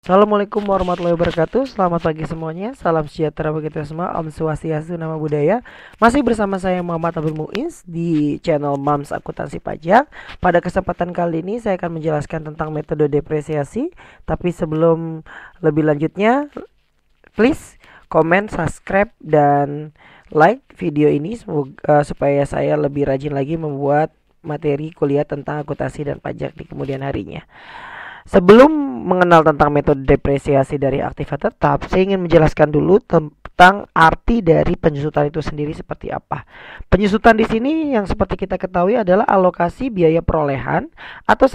Assalamualaikum warahmatullahi wabarakatuh. Selamat pagi semuanya. Salam sejahtera bagi kita semua. Om Swastiastu, Namo Buddhaya. Masih bersama saya Muhammad Abdul Muiz di channel Mams Akuntansi Pajak. Pada kesempatan kali ini saya akan menjelaskan tentang metode depresiasi. Tapi sebelum lebih lanjutnya, please komen, subscribe, dan like video ini supaya saya lebih rajin lagi membuat materi kuliah tentang akuntansi dan pajak di kemudian harinya. Sebelum mengenal tentang metode depresiasi dari aktiva tetap, saya ingin menjelaskan dulu tentang arti dari penyusutan itu sendiri seperti apa. Penyusutan di sini yang seperti kita ketahui adalah alokasi biaya perolehan atau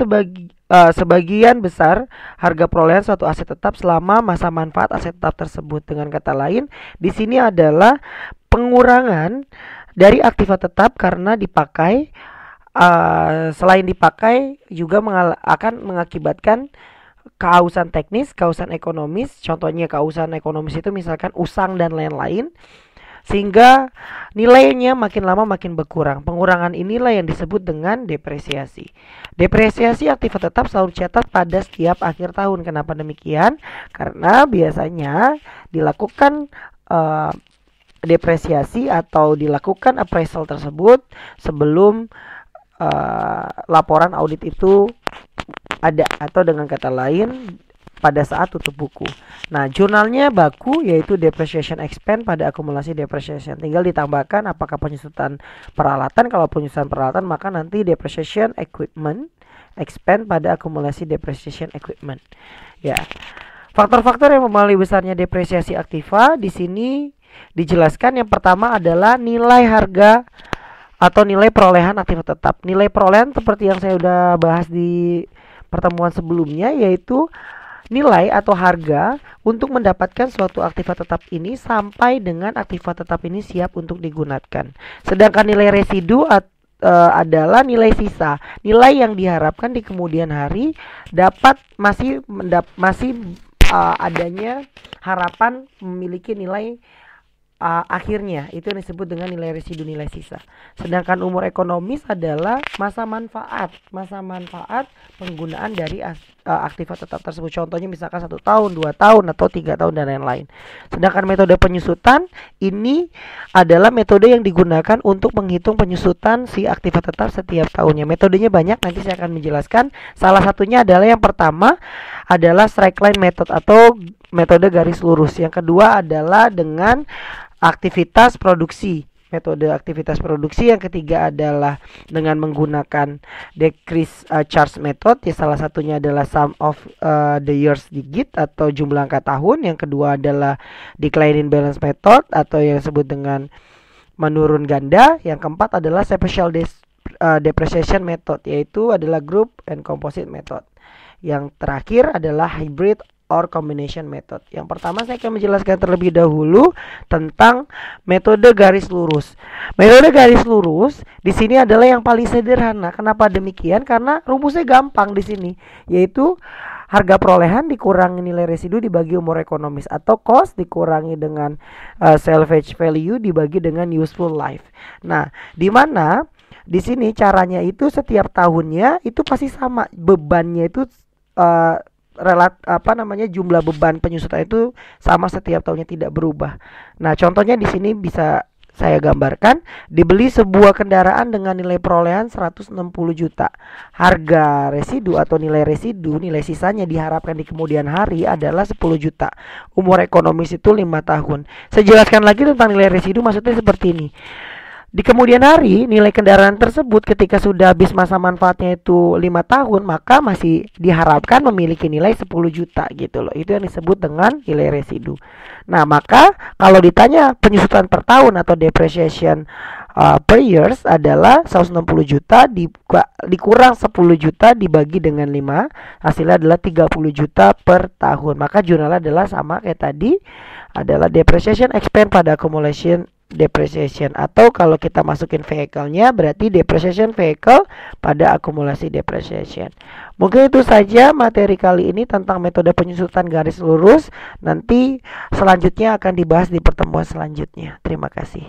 sebagian besar harga perolehan suatu aset tetap selama masa manfaat aset tetap tersebut. Dengan kata lain, di sini adalah pengurangan dari aktiva tetap karena dipakai. Selain dipakai juga akan mengakibatkan keausan teknis, keausan ekonomis. Contohnya keausan ekonomis itu misalkan usang dan lain-lain, sehingga nilainya makin lama makin berkurang. Pengurangan inilah yang disebut dengan depresiasi. Depresiasi aktiva tetap selalu dicatat pada setiap akhir tahun. Kenapa demikian? Karena biasanya dilakukan depresiasi atau dilakukan appraisal tersebut sebelum laporan audit itu ada, atau dengan kata lain pada saat tutup buku. Nah, jurnalnya baku yaitu depreciation expense pada akumulasi depreciation. Tinggal ditambahkan apakah penyusutan peralatan. Kalau penyusutan peralatan maka nanti depreciation equipment expense pada akumulasi depreciation equipment. Ya. Faktor-faktor yang mempengaruhi besarnya depresiasi aktiva di sini dijelaskan. Yang pertama adalah nilai harga atau nilai perolehan aktiva tetap. Nilai perolehan seperti yang saya udah bahas di pertemuan sebelumnya, yaitu nilai atau harga untuk mendapatkan suatu aktiva tetap ini sampai dengan aktiva tetap ini siap untuk digunakan. Sedangkan nilai residu adalah nilai sisa, nilai yang diharapkan di kemudian hari dapat masih adanya harapan memiliki nilai akhirnya, itu yang disebut dengan nilai residu, nilai sisa. Sedangkan umur ekonomis adalah masa manfaat penggunaan dari aktiva tetap tersebut. Contohnya misalkan 1 tahun, 2 tahun, atau 3 tahun dan lain-lain. Sedangkan metode penyusutan ini adalah metode yang digunakan untuk menghitung penyusutan si aktiva tetap setiap tahunnya. Metodenya banyak, nanti saya akan menjelaskan. Salah satunya adalah yang pertama adalah straight line method atau metode garis lurus. Yang kedua adalah dengan aktivitas produksi, metode aktivitas produksi. Yang ketiga adalah dengan menggunakan decrease charge method. Ya, salah satunya adalah sum of the years digit atau jumlah angka tahun. Yang kedua adalah declining balance method atau yang disebut dengan menurun ganda. Yang keempat adalah special depreciation method, yaitu adalah group and composite method. Yang terakhir adalah hybrid or combination method. Yang pertama saya akan menjelaskan terlebih dahulu tentang metode garis lurus. Metode garis lurus di sini adalah yang paling sederhana. Kenapa demikian? Karena rumusnya gampang di sini, yaitu harga perolehan dikurangi nilai residu dibagi umur ekonomis, atau cost dikurangi dengan salvage value dibagi dengan useful life. Nah, di mana di sini caranya itu setiap tahunnya itu pasti sama, bebannya itu jumlah beban penyusutan itu sama setiap tahunnya, tidak berubah. Nah, contohnya di sini bisa saya gambarkan. Dibeli sebuah kendaraan dengan nilai perolehan 160 juta. Harga residu atau nilai residu, nilai sisanya diharapkan di kemudian hari adalah 10 juta. Umur ekonomis itu 5 tahun. Saya jelaskan lagi tentang nilai residu, maksudnya seperti ini. Di kemudian hari, nilai kendaraan tersebut ketika sudah habis masa manfaatnya itu 5 tahun, maka masih diharapkan memiliki nilai 10 juta gitu loh. Itu yang disebut dengan nilai residu. Nah, maka kalau ditanya penyusutan per tahun atau depreciation per years adalah 160 juta dikurang 10 juta dibagi dengan 5, hasilnya adalah 30 juta per tahun. Maka jurnalnya adalah sama kayak tadi, adalah depreciation expense pada accumulation depreciation, atau kalau kita masukin vehicle-nya berarti depreciation vehicle pada akumulasi depreciation. Mungkin itu saja materi kali ini tentang metode penyusutan garis lurus. Nanti selanjutnya akan dibahas di pertemuan selanjutnya. Terima kasih.